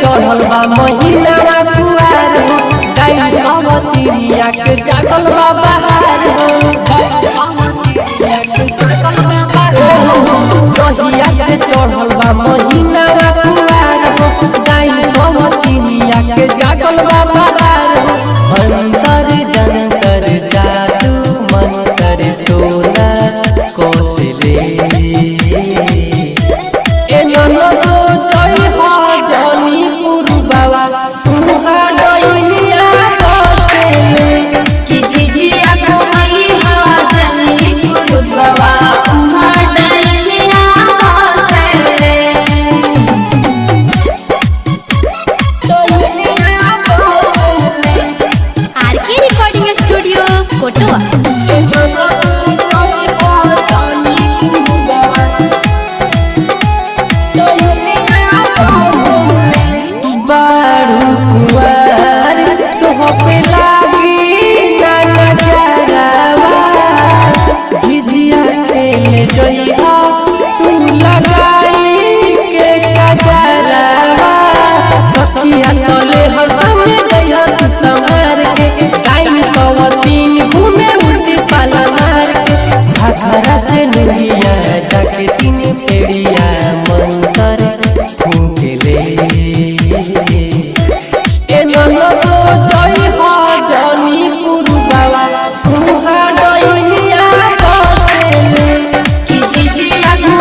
चढ़ल बा महीना कुआर हो गाई समतिरिया के जागल बा बहार हो कहिया से चढ़ल बा महीना कुआर हो गाई समतिरिया के जागल बा बहार हो अंतर जंतर जादू मंतर तोला कोसले ए ननदो जई हो जनी पुरु बाबा तुहा डइया कोसले कि जिजिया को मई हो जनी पुरु बाबा तुहा डइया कोसले आरके रिकॉर्डिंग स्टूडियो कोटवा। बारू कुआर तोह पे लागी ना नजरवा झिझिया खेले जइहा तू लगाई के कजरवा सखिया तले हर सामने जइहा तू संभार के टाइम सवतीन घूमे उल्टी पाला मार के घघरा से नुरिया जाके तीन पेड़िया मंतर फूंकले ए ननदो जई हो जनी पुरु बाबा तुहा डइया कोसले कि जिजिया को